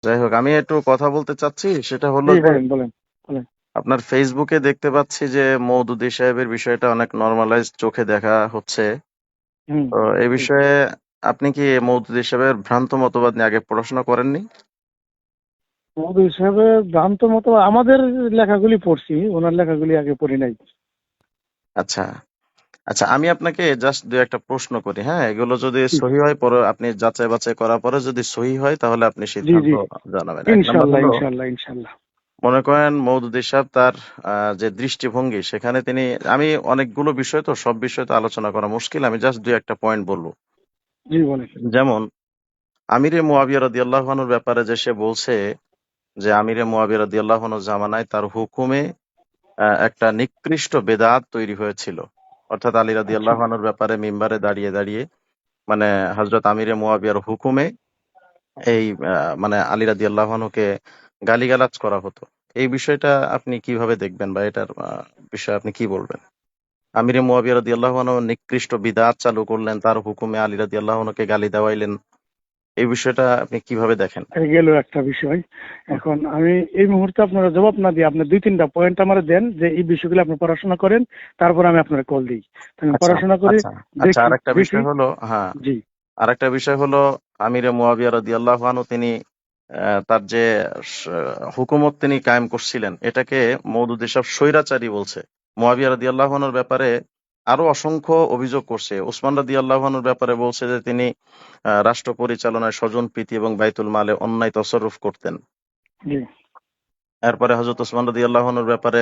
যাই হোক, আমি একটু কথা বলতে চাচ্ছি, সেটা হলো জি, যে বলেন বলেন বলেন। আপনার ফেসবুকে দেখতে পাচ্ছি যে মওদুদী সাহেবের বিষয়টা অনেক নর্মালাইজড চোখে দেখা হচ্ছে। হুম। তো এই জি। বিষয়ে আপনি কি মওদুদী সাহেবের ভ্রান্ত মতবাদ নিয়ে আগে পড়াশোনা করেননি? মধু হিসাবে ভ্রান্ত মতো আমাদের লেখাগুলি পড়ছি, ওনার লেখাগুলি আগে পড়ি নাই। আচ্ছা, আচ্ছা, আমি আপনাকে জাস্ট দু একটা প্রশ্ন করি, হ্যাঁ? এগুলো যদি জি সহি হয়, পরে আপনি যাচাই বাছাই করার পরে যদি সহি হয় তাহলে আপনি জি সিদ্ধান্ত জি। জানাবেন। এক নাম্বার ইনশাল্লাহ হলো, ইনশাল্লাহ ইনশাল্লাহ। মনে করেন মওদুদী সাহেব তার যে দৃষ্টিভঙ্গি, সেখানে তিনি, আমি অনেকগুলো বিষয় তো, সব বিষয় তো আলোচনা করা মুশকিল, আমি জাস্ট দুই একটা পয়েন্ট বলবো। জি বলেন। যেমন আমিরে মুয়াবিয়া রাদিয়াল্লাহু আনহুর ব্যাপারে যে সে বলছে যে আমিরে মুয়াবিয়া রাদিয়াল্লাহু আনহুর জামানায় তার হুকুমে একটা নিকৃষ্ট বেদাত তৈরি হয়েছিল। অর্থাৎ আলী আচ্ছা। রাদিয়াল্লাহু আনহুর ব্যাপারে মিম্বারে দাঁড়িয়ে দাঁড়িয়ে, মানে হযরত আমিরে মুয়াবিয়ার হুকুমে এই মানে আলী রাদিয়াল্লাহু আনহুকে গালিগালাজ করা হতো। এই বিষয়টা আপনি কিভাবে দেখবেন, বা এটার বিষয়ে আপনি কি বলবেন? আমিরে মুয়াবিয়া রাদিয়াল্লাহু আনহু নিকৃষ্ট বিদআত চালু করলেন, তার হুকুমে আলী রাদিয়াল্লাহু আনহুকে গালি দেওয়াইলেন। এই বিষয়টা আপনি কিভাবে দেখেন? এই গেল একটা বিষয়। এখন আমি এই মুহূর্তে আপনারা জবাব না দিয়ে আপনি দুই তিনটা পয়েন্ট আমার দেন যে এই বিষয়গুলো আপনি পড়াশোনা করেন, তারপর আমি আপনার কল দিই। তো আমি আচ্ছা, পড়াশোনা করি, আচ্ছা, আচ্ছা, দেখি আরেকটা দেখি। বিষয় হলো, হ্যাঁ, জি আরেকটা বিষয় হলো আমিরে মুয়াবিয়া রাদিয়াল্লাহু আনহু তিনি তার যে স হুকুমত তিনি কায়েম করছিলেন, এটাকে মওদুদী সাহেব স্বৈরাচারী বলছে। মুয়াবিয়া রাদিয়াল্লাহু আনহুর ব্যাপারে আরো অসংখ্য অভিযোগ করছে। উসমান রাদিয়াল্লাহু আনহুর ব্যাপারে বলছে যে তিনি রাষ্ট্র পরিচালনায় স্বজনপ্রীতি এবং বাইতুল মালে অন্যায় তসররুফ করতেন। জি। এরপরে হযরত ওসমান রাদিয়াল্লাহু আনহুর ব্যাপারে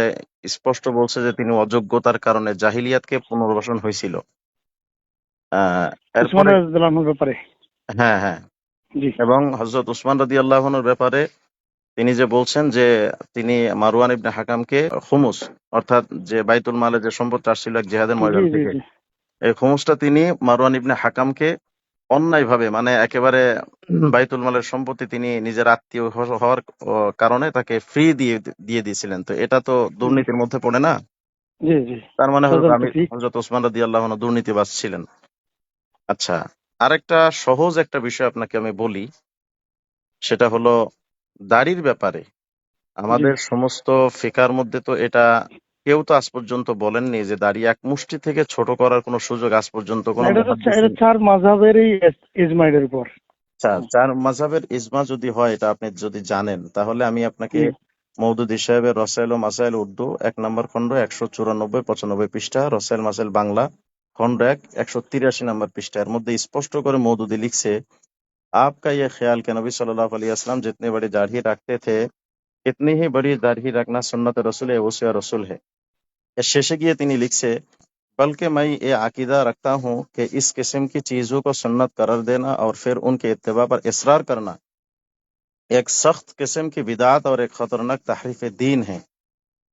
স্পষ্ট বলছে যে তিনি অযোগ্যতার কারণে জাহিলিয়াতকে পুনর্বাসন হয়েছিল। আ উসমান এরপরে, রাদিয়াল্লাহুর ব্যাপারে। হ্যাঁ, হ্যাঁ। জি এবং হযরত উসমান রাদিয়াল্লাহু আনহুর ব্যাপারে তিনি যে বলছেন যে তিনি মারওয়ান ইবনে হাকামকে খুমুস, অর্থাৎ যে বাইতুল মালে যে সম্পদটা আসছিল এক জিহাদের জি ময়দান জি থেকে, জি। এই খুমুসটা তিনি মারওয়ান ইবনে হাকামকে অন্যায়ভাবে, মানে একেবারে বাইতুল মালের সম্পত্তি তিনি নিজের আত্মীয় হওয়ার কারণে তাকে ফ্রি দিয়ে দিয়ে দিয়েছিলেন। তো এটা তো জি দুর্নীতির মধ্যে পড়ে না? জি জি। তার মানে হযরত স্বজনপ্রীতি। হযরত ওসমান রাদিয়াল্লাহু আনহু দুর্নীতিবাজ ছিলেন। আচ্ছা, আরেকটা সহজ একটা বিষয় আপনাকে আমি বলি, সেটা হলো দাড়ির ব্যাপারে। জি। আমাদের সমস্ত ফিকার মধ্যে তো এটা কেউ তো আজ পর্যন্ত বলেননি যে দাড়ি এক মুষ্টি থেকে ছোট করার কোনো সুযোগ আজ পর্যন্ত না, কোনো এটা তো মুহাদ্দিস। এটা চার মাযহাবেরই ইজমাইয়ের উপর। আচ্ছা, চার মাযহাবের ইজমা যদি হয়, এটা আপনি যদি জানেন, তাহলে আমি আপনাকে জি মওদুদী সাহেবের রসায়েল ও মাসায়েল উর্দু ১ নম্বর খন্ড ১৯৪-৯৫ পৃষ্ঠা, রসায়েল মাসাইল বাংলা খন্ড ১ ১৮৩ নম্বর পৃষ্ঠা, এর মধ্যে স্পষ্ট করে মওদুদী লিখছে, आपका ये ख्याल कि नबी सल्लल्लाहु अलैहि वसल्लम जितनी बड़ी दाढ़ी रखते थे, इतनी ही बड़ी दाढ़ी रखना सुन्नत रसूल है, वसी रसूल है। এর শেষে গিয়ে তিনি লিখছে, बल्कि मैं ये अकीदा रखता हूँ कि इस किस्म की चीजों को सुन्नत करार देना और फिर उनके इत्तिबा पर इसरार करना एक सख्त किस्म की बिदात और एक खतरनाक तहरीफ दीन है।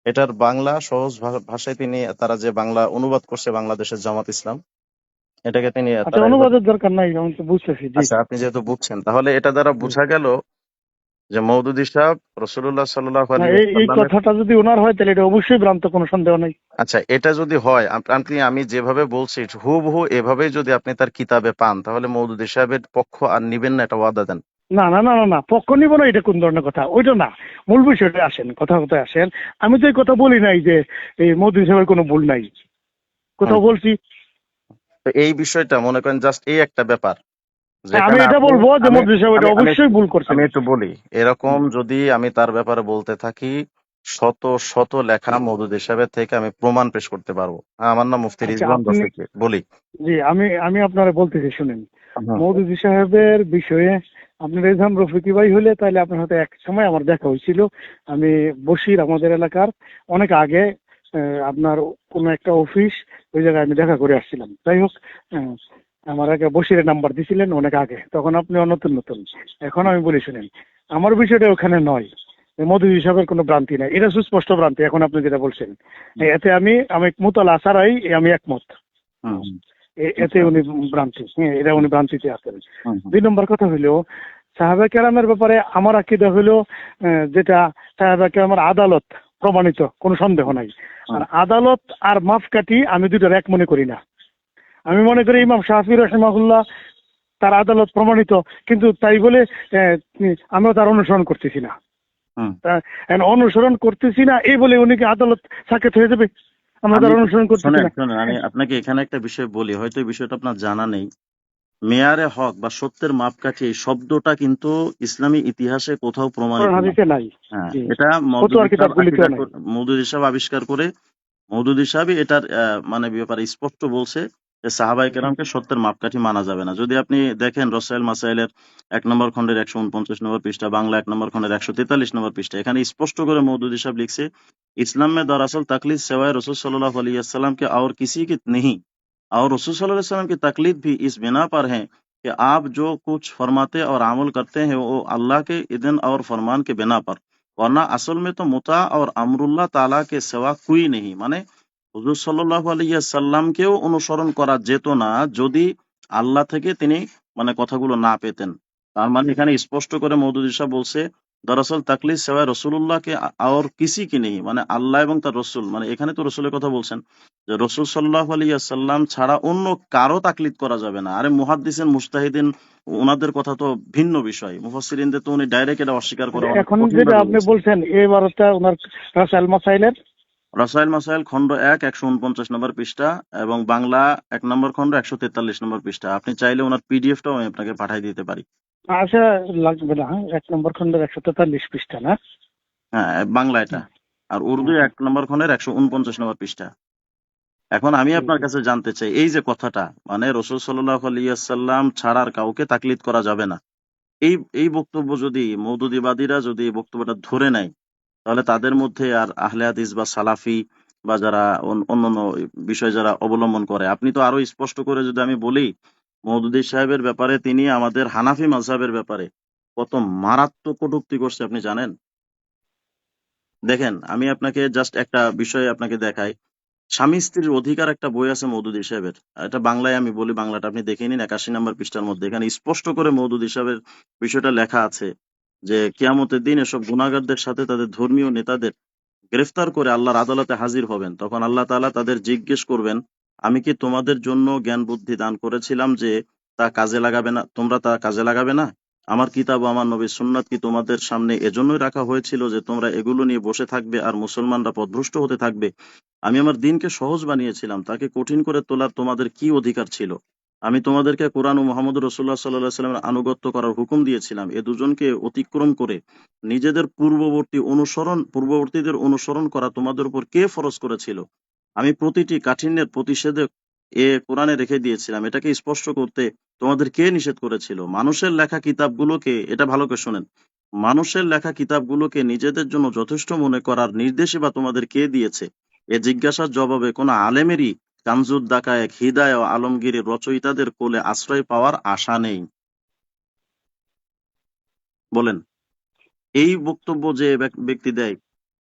এটার বাংলা সহজ ভাষায় তিনি, তারা যে বাংলা অনুবাদ করছে বাংলাদেশের জামাত ইসলাম, এটাকে তিনি আচ্ছা, তারা এভাবে, অনুবাদের দরকার নাই, আমি তো বুঝতেছি। জি। আচ্ছা, আপনি যেহেতু বুঝছেন, তাহলে এটা দ্বারা জি। বোঝা গেল যে মওদুদী সাহেব রাসূলুল্লাহ সাল্লাল্লাহু না, আলাইহি এই ওয়াসাল্লামের, কথাটা যদি ওনার হয় তাহলে এটা অবশ্যই ভ্রান্ত, কোনো সন্দেহ নাই। আচ্ছা, এটা যদি হয়, আপনি আমি যেভাবে বলছি হুবহু এভাবেই যদি আপনি তার কিতাবে পান, তাহলে মওদুদী সাহেবের পক্ষ আর নিবেন না, এটা ওয়াদা দেন। না না না না না, পক্ষ নিব না, এটা কোন ধরনের কথা? ওইটা না, মূল বিষয়টা আসেন, কথা কথায় আসেন। আমি তো এই কথা বলি নাই যে এই মোদি সাহেবের কোনো ভুল নাই, হুম। কোথাও বলছি? তো এই বিষয়টা মনে করেন জাস্ট এই একটা ব্যাপার, হ্যাঁ, আমি যেখানে এটা আপনি, বলবো যে আমি মোদি সাহেব আমি এটা আমি একটু অবশ্যই ভুল করছেন। আমি একটু বলি, এরকম যদি আমি তার ব্যাপারে বলতে থাকি, শত শত লেখা মওদুদী সাহেবের থেকে আমি প্রমাণ পেশ করতে পারবো। হ্যাঁ, আমার নাম মুফতি আচ্ছা, রিজওয়ান আপনি, রফিক, বলি। জি, আমি আপনারা বলতেছি শুনেন। হুম। মওদুদি সাহেবের বিষয়ে আপনি রেজহান রফিকি ভাই হলে তাহলে আপনার সাথে এক সময় আমার দেখা হয়েছিল। আমি বসির, আমাদের এলাকার অনেক আগে, আপনার কোনো একটা অফিস, ওই জায়গায় আমি দেখা করে আসছিলাম। যাই হোক, আহ, আমার আগে বসিরের নাম্বার দিছিলেন অনেক আগে, তখন আপনি নতুন নতুন। এখন আমি বলি শুনেন, আমার বিষয়টা ওখানে নয়। মওদুদি সাহেবের কোনো ভ্রান্তি নাই, এটা সুস্পষ্ট ভ্রান্তি। এখন আপনি যেটা বলছেন, এতে আমি আমি মুতালা ছাড়াই আমি একমত। হুম। হুম। এতে আচ্ছা। উনি ভ্রান্তি, হ্যাঁ, এটা উনি ভ্রান্তিতে আছেন। হুম। হুম। ২ নম্বর কথা হইলো, সাহাবা কেরামের ব্যাপারে আমার আকীদা হইলো, যেটা সাহাবা কেরামের আদালত প্রমাণিত, কোনো সন্দেহ নাই। আর হুম। আদালত আর মাপকাঠি আমি দুটোর এক মনে করি না। আমি মনে করি ইমাম শাফি রহিমাহুল্লাহ তার আদালত প্রমাণিত, কিন্তু তাই বলে আমরা তার অনুসরণ করতেছি না। হুম। অনুসরণ করতেছি না এই বলে উনি কি আদালত সাকেত হয়ে যাবে? আমরা আমি তার অনুসরণ করতেছি শোনেন না। শোনেন আমি আপনাকে এখানে একটা বিষয় বলি, হয়তো এই বিষয়টা আপনার জানা নেই। মেয়ারে হক বা সত্যের মাপকাঠি এই শব্দটা কিন্তু ইসলামী ইতিহাসে কোথাও প্রমাণিত কোরআন না। হাদিসে নাই। হ্যাঁ, জি, এটা ফতোয়ার কিতাবগুলিতেও নাই। মওদুদী সাহেব আবিষ্কার করে, মওদুদী সাহেবই এটার মানে ব্যাপারে স্পষ্ট বলছে যে সাহাবায়ে কেরামকে সত্যের মাপকাঠি মানা যাবে না। যদি আপনি দেখেন রসায়েল মাসাইলের ১ নম্বর খণ্ডের ১৪৯ নম্বর পৃষ্ঠা, বাংলা ১ নম্বর খণ্ডের ১৪৩ নম্বর পৃষ্ঠা, এখানে স্পষ্ট করে মওদুদী সাহেব লিখছে, ইসলাম में दरअसल तकलीद सिवाय रसूल सल्लल्लाहु अलैहि वसल्लम के और किसी की नहीं, और रसूल सल्लल्लाहु अलैहि वसल्लम की तकलीद भी इस बिना पर है कि आप जो कुछ फरमाते और अमल करते हैं वो अल्लाह के इذन और फरमान के बिना पर, वरना असल में तो मुता और अमरुल्लाह ताला के सिवा कोई नहीं। মানে হুজুর সাল্লাল্লাহু আলাইহি ওয়াসাল্লামকেও অনুসরণ করা যেত না যদি আল্লাহ থেকে তিনি মানে কথাগুলো না পেতেন। তার মানে এখানে স্পষ্ট করে মওদুদী সাহেব বলছে, দরअसल তাকলিদ সেওয়ায় রসুলুল্লাহকে আর কিসি কি নেই, মানে আল্লাহ এবং তার রসুল, মানে এখানে তো রসুলের কথা বলছেন, যে রসুল সাল্লাল্লাহু আলাইহি ওয়াসাল্লাম ছাড়া অন্য কারো তাকলিদ করা যাবে না। আরে মুহাদ্দিসিন মুজতাহিদিন ওনাদের কথা তো ভিন্ন বিষয়, মুফাসসিরিনদের তো উনি ডাইরেক্ট এটা অস্বীকার করা অনেক এখন কঠিন যেটা ভাবে আপনি বলছেন। বলছেন এই বারোটা ওনার রাসায়েল মাসাইলের রসায়েল মাসাইল খণ্ড ১ ১৪৯ নম্বর পৃষ্ঠা এবং বাংলা ১ নম্বর খণ্ড ১৪৩ নম্বর পৃষ্ঠা। আপনি চাইলে ওনার পিডিএফটাও আমি আপনাকে পাঠিয়ে দিতে পারি। আশা লাগবে না। হ্যাঁ, ১ নম্বর খন্ডের ১৪৩ পৃষ্ঠা না? হ্যাঁ, বাংলা এটা। হুম, আর হুম, উর্দু হুম, ১ নম্বর খণ্ডের ১৪৯ নম্বর পৃষ্ঠা। এখন আমি জি, আপনার জি। কাছে জানতে চাই, এই যে কথাটা, মানে রসুল সাল্লাল্লাহু আলাইহি ওয়াসাল্লাম ছাড়া আর কাউকে তাকলিদ করা যাবে না, এই এই বক্তব্য যদি মওদুদিবাদীরা যদি এই বক্তব্যটা ধরে নেয়, তাহলে তাদের মধ্যে আর আহলে হাদিস বা সালাফি বা যারা অন্যান্য বিষয় যারা অবলম্বন করে, আপনি তো আরো স্পষ্ট করে যদি আমি বলি, মওদুদী সাহেবের ব্যাপারে তিনি আমাদের হানাফি মাযহাবের ব্যাপারে কত মারাত্মক কটূক্তি করছে আপনি জানেন? দেখেন, আমি আপনাকে জাস্ট একটা বিষয় আপনাকে দেখাই। স্বামী স্ত্রীর অধিকার একটা বই আছে মওদুদী সাহেবের। এটা বাংলায় আমি বলি, বাংলাটা আপনি দেখে নিন, ৮১ নম্বর পৃষ্ঠার মধ্যে এখানে স্পষ্ট করে মওদুদী সাহেবের বিষয়টা লেখা আছে যে কিয়ামতের দিন এসব গুনাহগারদের সাথে তাদের ধর্মীয় নেতাদের গ্রেফতার করে আল্লাহর আদালতে হাজির হবেন। তখন আল্লাহ তাআলা তাদের জিজ্ঞেস করবেন, আমি কি তোমাদের জন্য জ্ঞান বুদ্ধি দান করেছিলাম যে তা কাজে লাগাবে না, তোমরা তা কাজে লাগাবে না? আমার কিতাব ও আমার নবীর সুন্নাত কি তোমাদের সামনে এজন্যই রাখা হয়েছিল যে তোমরা এগুলো নিয়ে বসে থাকবে আর মুসলমানরা পথভ্রষ্ট হতে থাকবে? আমি আমার দিনকে সহজ বানিয়েছিলাম, তাকে কঠিন করে তোলার তোমাদের কি অধিকার ছিল? আমি তোমাদেরকে কোরআন ও মুহাম্মদ রাসূলুল্লাহ সাল্লাল্লাহু আলাইহি ওয়াসাল্লামের আনুগত্য করার হুকুম দিয়েছিলাম। এ দুজনকে অতিক্রম করে নিজেদের পূর্ববর্তীদের অনুসরণ করা তোমাদের উপর কে ফরজ করেছিল? আমি প্রতিটি কাঠিন্যের প্রতিষেধক কোরআনে রেখে দিয়েছিলাম। এটাকে স্পষ্ট করতে তোমাদের কে নিষেধ করেছিল? মানুষের লেখা কিতাবগুলোকে, এটা ভালো করে শোনেন, মানুষের লেখা কিতাবগুলোকে নিজেদের জন্য যথেষ্ট মনে করার নির্দেশই বা তোমাদের কে দিয়েছে? এ জিজ্ঞাসার জবাবে কোনো আলেমেরই কানজুদ দাকায়েক, হিদায়া ও আলমগীরের রচয়িতাদের কোলে আশ্রয় পাওয়ার আশা নেই। বলেন, এই বক্তব্য যে ব্যক্তি দেয়,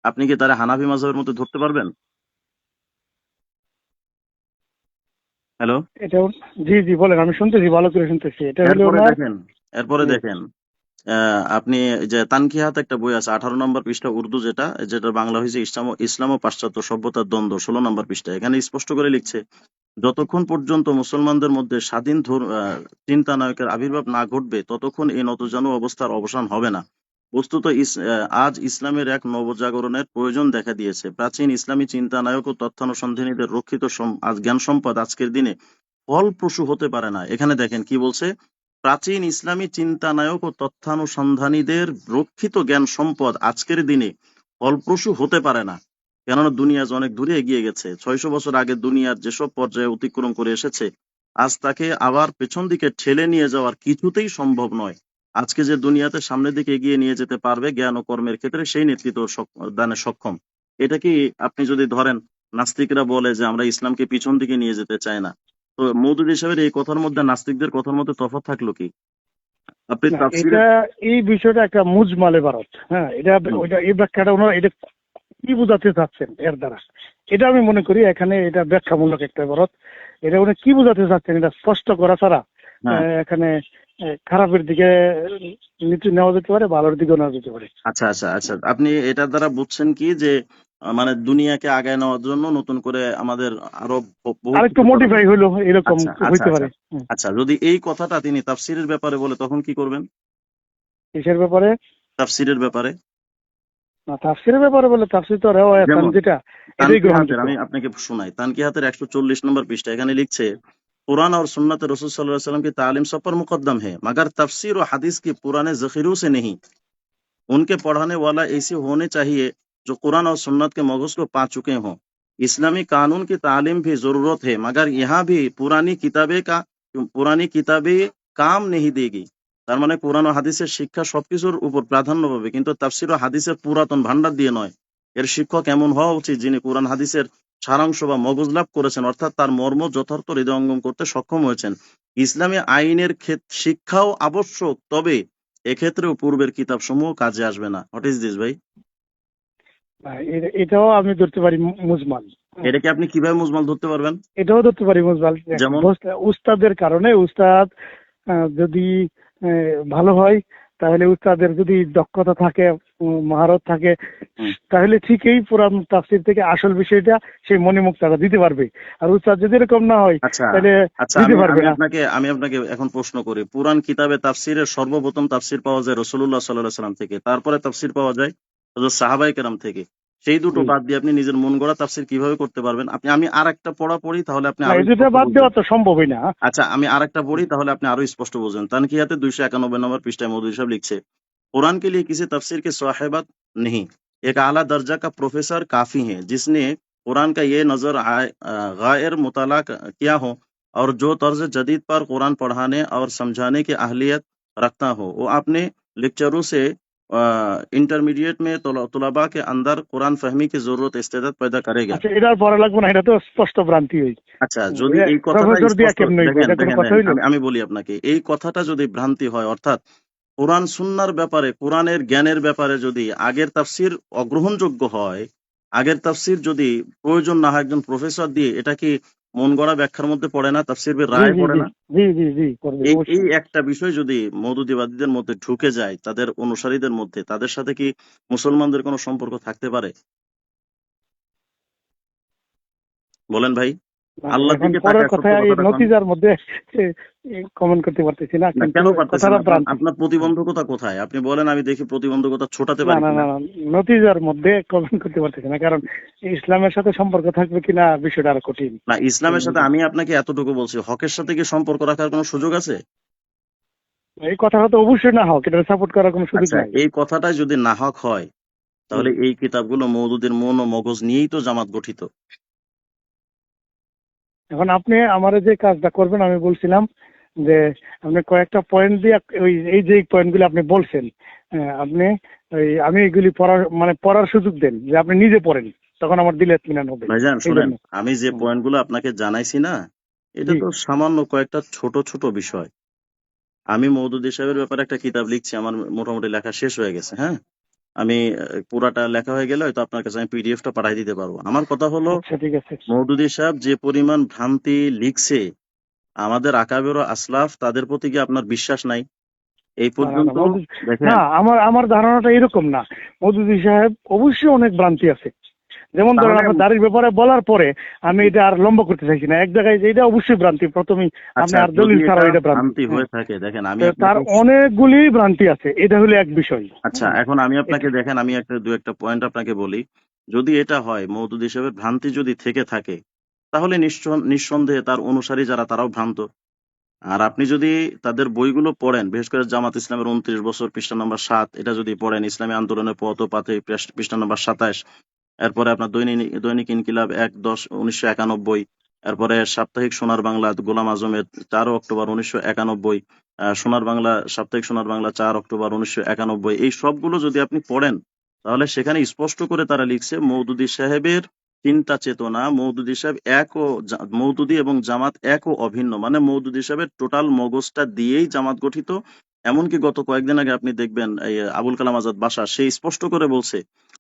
আপনি কি তারা হানাফি মাযহাবের মধ্যে ধরতে পারবেন? হ্যালো? এটা জি, জি বলেন, আমি শুনতেছি, ভালো করে শুনতেছি। এটা হলো এরপরে ওনার। দেখেন, এরপরে জি, দেখেন, আপনি যে তানকিহাত একটা বই আছে ১৮ নম্বর পৃষ্ঠা, উর্দু যেটা, যেটা বাংলা হয়েছে ইসলাম ও পাশ্চাত্য সভ্যতার দ্বন্দ্ব, ১৬ নম্বর পৃষ্ঠা। এখানে স্পষ্ট করে লিখছে, যতক্ষণ পর্যন্ত মুসলমানদের মধ্যে স্বাধীন চিন্তানায়কের আবির্ভাব না ঘটবে ততক্ষণ এই নতজানু অবস্থার অবসান হবে না। বস্তুত আজ ইসলামের এক নবজাগরণের প্রয়োজন দেখা দিয়েছে। প্রাচীন ইসলামী চিন্তানায়ক ও তথ্যানুসন্ধানীদের রক্ষিত আজ জ্ঞান সম্পদ আজকের দিনে ফলপ্রসূ হতে পারে না। এখানে দেখেন কি বলছে, প্রাচীন ইসলামী চিন্তানায়ক ও তথ্যানুসন্ধানীদের রক্ষিত জ্ঞান সম্পদ আজকের দিনে ফলপ্রসূ হতে পারে না। কেননা দুনিয়া আজ অনেক দূরে এগিয়ে গেছে। ৬০০ বছর আগে দুনিয়ার যেসব পর্যায়ে অতিক্রম করে এসেছে, আজ তাকে আবার পেছন দিকে ঠেলে নিয়ে যাওয়ার কিছুতেই সম্ভব নয়। আজকে যে দুনিয়াতে সামনের দিকে এগিয়ে নিয়ে যেতে পারবে জ্ঞান ও কর্মের ক্ষেত্রে, সেই নেতৃত্ব দানে সক্ষম। এটা কি আপনি যদি ধরেন, নাস্তিকরা বলে যে আমরা ইসলামকে পিছন দিকে নিয়ে যেতে চাই না, তো মওদুদী সাহেবের এই কথার মধ্যে নাস্তিকদের কথার মধ্যে তফাৎ থাকলো কি? আপনি না তাফসিরে এটা, এই বিষয়টা একটা মুজমালে ভারত। হ্যাঁ, এটা হুম, ওইটা এই ব্যাখ্যাটা ওনারা এটা কি বোঝাতে চাচ্ছেন এর দ্বারা, এটা আমি মনে করি এখানে এটা ব্যাখ্যামূলক একটা ভারত। এটা উনি কি বোঝাতে চাচ্ছেন এটা স্পষ্ট করা ছাড়া হ্যাঁ, এখানে খারাপের দিকে নিচে নেওয়া যেতে পারে, ভালোর দিকেও নেওয়া যেতে পারে। আচ্ছা আচ্ছা আচ্ছা, আপনি এটার দ্বারা বুঝছেন কি যে মানে দুনিয়াকে আগায় নেওয়ার জন্য নতুন করে আমাদের আরো বহু আর একটু কিছু করা মডিফাই দরকার। হলো, এরকম আচ্ছা আচ্ছা হইতে আচ্ছা পারে। হুম। আচ্ছা, যদি এই কথাটা তিনি তাফসিরের ব্যাপারে বলে তখন কি করবেন? কিসের ব্যাপারে? তাফসিরের ব্যাপারে না, তাফসিরের ব্যাপারে বলে তাফসির তো রেওয়ায়াতান যেমন যেটা, এটাই তানকিহাতের, গ্রহণযোগ্য। আমি আপনাকে শোনাই, তানকিহাতের 140 নম্বর পৃষ্ঠা, এখানে লিখছে कुरान और सुन्नत रसूल सल्लल्लाहु अलैहि वसल्लम की तालीम सब पर मुकद्दम है मगर तफसीर और हदीस की पुराने जखीरों से नहीं। उनके पढ़ाने वाला ऐसे होने चाहिए जो कुरान और सुन्नत के मगज को पा चुके हों। इस्लामी कानून की तालीम भी जरूरत है मगर यहाँ भी पुरानी किताबें काम नहीं देगी। তার মানে কোরআন ও হাদিসের শিক্ষা সবকিছুর উপর প্রাধান্য পাবে, কিন্তু তাফসীর ও হাদিসের পুরাতন ভান্ডার দিয়ে নয়। এর শিক্ষক এমন হওয়া উচিত যিনি কোরআন হাদিসের সারাংশ বা মগজ লাভ করেছেন, অর্থাৎ তার মর্ম যথার্থ হৃদয়ঙ্গম করতে সক্ষম হয়েছেন। ইসলামী আইনের শিক্ষাও আবশ্যক, তবে এক্ষেত্রেও পূর্বের কিতাব সমূহ কাজে আসবে না। হোয়াট ইজ দিস ভাই? এটাও আমি ধরতে পারি মুজমাল। হুম। এটাকে আপনি কিভাবে মুজমাল ধরতে পারবেন? এটাও ধরতে পারি মুজমাল। যেমন উস্তাদের কারণে, উস্তাদ যদি ভালো হয়, তাহলে উস্তাদের যদি দক্ষতা থাকে, মহারত থাকে, হুম, তাহলে ঠিকই পুরান তাফসীর থেকে আসল বিষয়টা সেই মণিমুক্তাটা দিতে পারবে। আর উস্তাদ যদি এরকম না হয়, আচ্ছা তাহলে আচ্ছা, দিতে আমি পারবে আমি না। আপনাকে এখন প্রশ্ন করি, পুরান কিতাবে তাফসিরের সর্বপ্রথম তাফসির পাওয়া যায় রাসূলুল্লাহ সাল্লাল্লাহু আলাইহি সাল্লাম থেকে, তারপরে তাফসির পাওয়া যায় হযরত সাহাবায়ে কেরাম থেকে। সেই দুটো জি। বাদ দিয়ে আপনি নিজের মন গড়া তাফসির কিভাবে করতে পারবেন? আমি আরেকটা পড়া পড়ি, তাহলে আপনি না, আরো এই দুটা স্পষ্ট বাদ বুঝবেন। দেওয়া তো সম্ভবই না। আচ্ছা, আমি আরেকটা পড়ি, তাহলে আপনি আরো স্পষ্ট বুঝবেন। তানকিয়াতে 291 নম্বর পৃষ্ঠায় মৌদুদী সাহেব লিখছে, कुरान के लिए किसी तफसीर की साहिबत नहीं, एक आला दर्जा का प्रोफेसर काफी है जिसने कुरान का ये नजर गायर मुताला किया हो और जो तर्ज जदीद पर कुरान पढ़ाने और समझाने की अहलियत रखता हो, वो अपने लेक्चरों से इंटरमीडिएट में तुलबा के अंदर कुरान फहमी की जरूरत इस्तेदाद पैदा करेगा। আচ্ছা, এটা আর পড়া লাগবে না, এটা তো স্পষ্ট ভ্রান্তি হই। আচ্ছা, যদি এই কথাটা প্রফেসর দিয়া স্পষ্ট, কেমন হইব, দেখেন এটা কোনো দেখেন কথা দেখেন, হইলো? আমি বলি আপনাকে, এই কথাটা যদি ভ্রান্তি হয়, অর্থাৎ কোরআন সুন্নাহর ব্যাপারে, কোরআনের জ্ঞানের ব্যাপারে যদি আগের তাফসীর অগ্রহণযোগ্য হয়, আগের তাফসীর যদি প্রয়োজন না হয় একজন প্রফেসর দিয়ে, এটা কি মন গড়া ব্যাখ্যার মধ্যে পড়ে না? তাফসীরের জি রায় জি পড়ে জি না? জি জি জি, করবে এই অবশ্যই। একটা বিষয় যদি মওদুদিবাদীদের মধ্যে ঢুকে যায়, তাদের অনুসারীদের মধ্যে, তাদের সাথে কি মুসলমানদের কোনো সম্পর্ক থাকতে পারে? বলেন ভাই। না, আল্লাহর এখন দিকে পরের তাকায় কথা সত্য এই কথাটা কন। নতিজার মধ্যে কমেন্ট করতে পারতেছি না, না, কিন্তু কেন পারতেছেন? কথাটা আপনার ভ্রান্তি। আপনার প্রতিবন্ধকতা কোথায়? আপনি বলেন, আমি দেখি প্রতিবন্ধকতা ছোটাতে না পারি না না কিনা। না, নতিজার মধ্যে কমেন্ট করতে পারতেছি না, কারণ ইসলামের সাথে সম্পর্ক থাকবে কিনা বিষয়টা আরো কঠিন। না, ইসলামের সাথে এই আমি আপনাকে এতটুকু বলছি, হকের সাথে কি সম্পর্ক রাখার কোনো সুযোগ আছে? এই কথাটা তো অবশ্যই না হোক, এটা সাপোর্ট করার কোনো সুযোগ আচ্ছা, নাই। এই কথাটাই যদি না হক হয়, জি। তাহলে এই কিতাবগুলো মওদুদের মন ও মগজ নিয়েই তো জামাত গঠিত। এখন আপনি আমার যে কাজটা করবেন, আমি বলছিলাম যে আপনি কয়েকটা পয়েন্ট দিয়ে ওই এই যে পয়েন্টগুলো আপনি বলছেন, আপনি আমি এগুলি পড়ার মানে পড়ার সুযোগ দেন, যে আপনি নিজে পড়েন, তখন আমার দিলে ইত্মিনান হবে। ভাইজান এই শোনেন, জন্য। আমি যে হুম। পয়েন্টগুলো আপনাকে জানাইছি না, এটা জি। তো সামান্য কয়েকটা ছোট ছোট বিষয়। আমি মওদুদী সাহেবের ব্যাপারে একটা কিতাব লিখছি, আমার মোটামুটি লেখা শেষ হয়ে গেছে। হ্যাঁ, আমি পুরাটা লেখা হয়ে গেলে হয়তো আপনার কাছে আমি পিডিএফটা পাঠিয়ে দিতে পারবো। আমার কথা হলো, আচ্ছা, ঠিক আছে। মওদুদী সাহেব যে পরিমাণ ভ্রান্তি লিখছে, আমাদের আকাবের ও আসলাফ তাদের প্রতি কি আপনার বিশ্বাস নাই? এই না না না, পর্যন্ত না, দেখেন। আমার আমার ধারণাটা এরকম না। মধুদি সাহেব অবশ্যই অনেক ভ্রান্তি আছে। যেমন ধরেন, তাহলে আপনার দাড়ির ব্যাপারে বলার পরে আমি এটা আর লম্বা করতে চাইছি না, এক জায়গায় যে এটা অবশ্যই ভ্রান্তি প্রথমেই, আপনি আচ্ছা, আর যদি দলিল এটা ছাড়াও এটা ভ্রান্তি। ভ্রান্তি হ্যাঁ। হয়ে থাকে, দেখেন আমি তো তার আপনাকে, অনেকগুলি ভ্রান্তি আছে, এটা হলো এক বিষয়। আচ্ছা হুম। এখন আমি আপনাকে, এটা- দেখেন আমি একটা দু একটা পয়েন্ট আপনাকে বলি। যদি এটা হয়, মওদুদ হিসেবে ভ্রান্তি যদি থেকে থাকে, তাহলে নিঃসন্দেহে তার অনুসারী যারা, তারাও ভ্রান্ত। আর আপনি যদি তাদের বইগুলো পড়েন, বিশেষ করে জামাত ইসলামের 29 বছর পৃষ্ঠা নম্বর 7, এটা যদি পড়েন, ইসলামী আন্দোলনের পথ ও পাথে পৃষ্ঠা নম্বর 27, এরপরে আপনার দৈনিক ইনকিলাব 1/10/1991, এরপরে সাপ্তাহিক সোনার বাংলা গোলাম আজমের 4 অক্টোবর 1991, সাপ্তাহিক সোনার বাংলা 4 অক্টোবর 1991, এই সবগুলো যদি আপনি পড়েন, তাহলে সেখানে স্পষ্ট করে তারা লিখছে মওদুদী সাহেবের চিন্তা চেতনা, মওদুদী এবং জামাত এক ও অভিন্ন, মানে মওদুদী সাহেবের টোটাল মগজটা দিয়েই জামাত গঠিত। এমনকি গত কয়েকদিন আগে আপনি দেখবেন, এই আবুল কালাম আজাদ বাশা, সে স্পষ্ট করে বলছে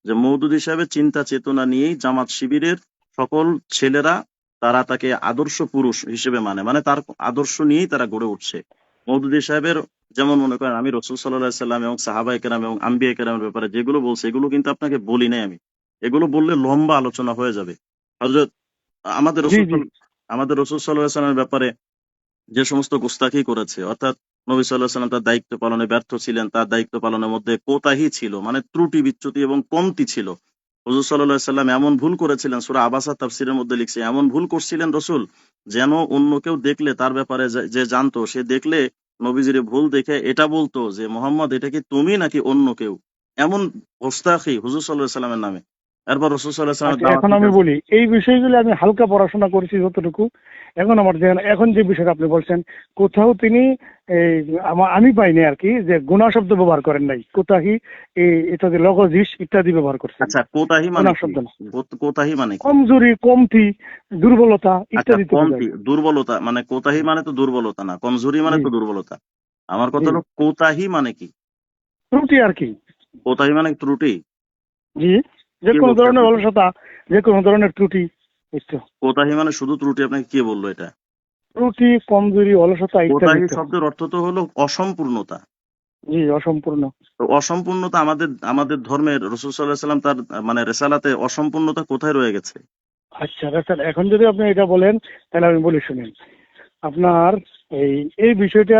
যে মওদুদী সাহেবের চিন্তা চেতনা নিয়েই জামাত শিবিরের সকল ছেলেরা, তারা তাকে আদর্শ পুরুষ হিসেবে মানে তার আদর্শ নিয়েই তারা গড়ে উঠছে। মওদুদী সাহেবের যেমন মনে করেন আমি রসুল সাল্লাল্লাহু সাল্লাম এবং সাহাবায়ে কেরাম এবং আম্বিয়া কেরামের ব্যাপারে যেগুলো বলছে এগুলো কিন্তু আপনাকে বলি নাই আমি। এগুলো বললে লম্বা আলোচনা হয়ে যাবে। হযরত আমাদের জি রসুল জি। আমাদের রসুল সাল্লাল্লাহু আলাইহি ওয়াসাল্লামের ব্যাপারে যে সমস্ত গোস্তাকি করেছে, অর্থাৎ নবী সাল্লাল্লাহু আলাইহি ওয়াসাল্লাম তার দায়িত্ব পালনে ব্যর্থ ছিলেন, তার দায়িত্ব পালনের মধ্যে কোতাহি ছিল, মানে ত্রুটি বিচ্যুতি এবং কমতি ছিল। হুজুর সাল্লাল্লাহু আলাইহি ওয়াসাল্লাম এমন ভুল করেছিলেন, সূরা আবাসা তাফসীরের মধ্যে লিখছে, এমন ভুল করছিলেন রসুল যেন অন্য কেউ দেখলে তার ব্যাপারে যে জানতো সে দেখলে নবীজির এই ভুল দেখে এটা বলতো যে মোহাম্মদ এটা কি তুমি নাকি অন্য কেউ। এমন গোস্তাখি হুজুর সাল্লাল্লাহু আলাইহি ওয়াসাল্লামের নামে। এরপর রসুল সাল্লাল্লাহু আলাইহি ওয়াসাল্লামের আচ্ছা, দাওয়াত এখন দিতে আমি বলি এই বিষয়গুলো আমি হালকা পড়াশোনা করেছি যতটুকু। এখন আমার এখন যে বিষয়টা আপনি বলছেন, কোথাও তিনি এই আমি পাইনি আর কি যে গুনাহ শব্দ ব্যবহার করেন নাই। কোথাহি এটা যে লগজিস ইত্যাদি ব্যবহার করছেন, আচ্ছা কোতাহি মানে গুনাহ কি? শব্দ না। কোতাহি মানে কি? কমজোরি, কমতি, দুর্বলতা আচ্ছা ইত্যাদি তো বোঝায়। কমতি, দুর্বলতা মানে কোতাহি মানে তো দুর্বলতা না, কমজোরি মানে জি তো দুর্বলতা। আমার কথা জি। হলো কোতাহি মানে কি? ত্রুটি আর কি। কোতাহি মানে ত্রুটি। জি, যে কে কোনো বলছে ধরনের আপনাকে? অলসতা, যে কোনো ধরনের ত্রুটি, এই তো। কোতাহি মানে শুধু ত্রুটি, আপনাকে কে বললো এটা? ত্রুটি, কমজোরি, অলসতা ইত্যাদি কোতাহি তো। শব্দের অর্থ তো হলো অসম্পূর্ণতা। জি, অসম্পূর্ণ। তো অসম্পূর্ণতা আমাদের আমাদের ধর্মের রাসূল সাল্লাল্লাহু আলাইহি ওয়াসাল্লাম তার মানে রেসালাতে অসম্পূর্ণতা কোথায় রয়ে গেছে? আচ্ছা স্যার, এখন যদি আপনি এটা বলেন তাহলে আমি বলি শুনেন। আপনার এই এই বিষয়টা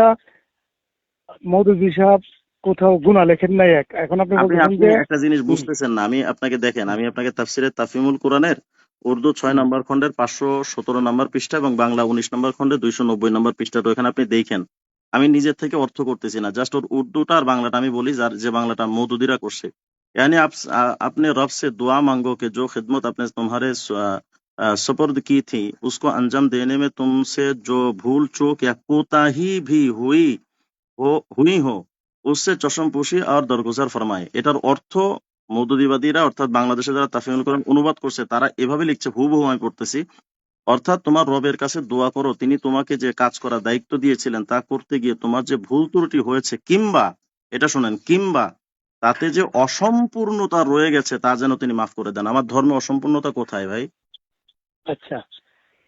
মওদুদী সাহেব কোথাও গুনাহ লেখেন নাই। এখন আপনি আপনি বলতেছেন আপনি যে একটা জিনিস হুম, বুঝতেছেন না। আমি আপনাকে দেখেন, হুম, আমি আপনাকে তাফসিরে তাফহিমুল কোরআনের উর্দু ৬ হুম। নম্বর খণ্ডের ৫১৭ নম্বর পৃষ্ঠা এবং বাংলা ১৯ নম্বর খণ্ডের ২৯০ নম্বর পৃষ্ঠা, তো এখানে আপনি দেখেন। আমি নিজের থেকে অর্থ করতেছি না, জাস্ট ওর উর্দুটা আর বাংলাটা আমি বলি, যার যে বাংলাটা মওদুদিরা করছে। यानी अपने रब से दुआ मांगो कि जो खिदमत अपने तुम्हारे सुपुर्द की थी उसको अंजाम देने में तुमसे जो भूल चूक या कोताही भी हुई हो उससे চশমপোশি আর দরগোজার ফরমায়। এটার অর্থ মওদুদিবাদীরা অর্থাৎ বাংলাদেশে যারা তাফসীরুল কোরআন অনুবাদ করছে তারা এভাবে লিখছে, হুবহু আমি পড়তেছি। অর্থাৎ তোমার রবের কাছে দোয়া করো, তিনি তোমাকে যে কাজ করার দায়িত্ব দিয়েছিলেন তা করতে গিয়ে তোমার যে ভুল ত্রুটি হয়েছে, কিংবা এটা শোনেন, কিংবা তাতে যে অসম্পূর্ণতা রয়ে গেছে তা যেন তিনি মাফ করে দেন। আমার ধর্মে অসম্পূর্ণতা কোথায় ভাই? আচ্ছা,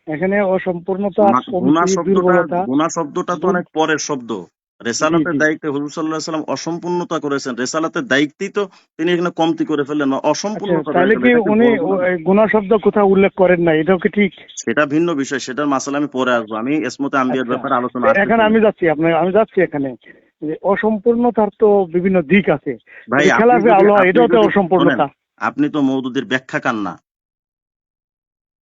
এখানে অসম্পূর্ণতা, গুনাহ কমতি, শব্দটা দুর্বলতা, গুনাহ শব্দটা তো দুর অনেক পরের শব্দ। জি রেসালাতের জি। দায়িত্বে হুজুর সাল্লাল্লাহু আলাইহি ওয়াসাল্লাম অসম্পূর্ণতা করেছেন। রেসালাতের দায়িত্বই তো তিনি এখানে কমতি করে ফেললেন না, আচ্ছা, অসম্পূর্ণতা রয়ে তাহলে গেল। কি এটা কি উনি বড় গুনাহ না? এই গুনাহ শব্দ কোথাও উল্লেখ করেন নাই, এটাও কি ঠিক? সেটা ভিন্ন বিষয়, সেটার মাসালা আমি পরে আসবো। আমি ইসমতে আম্বিয়ার আচ্ছা, ব্যাপারে আলোচনা তো এখন আসতেছি না। আমি যাচ্ছি এখানে যে অসম্পূর্ণতার তো বিভিন্ন দিক আছে। ভাই এই যে খেলাফে আওলা আপনি এটাও তো যদি শোনেন, অসম্পূর্ণতা। আপনি তো মওদুদের ব্যাখ্যাকার না,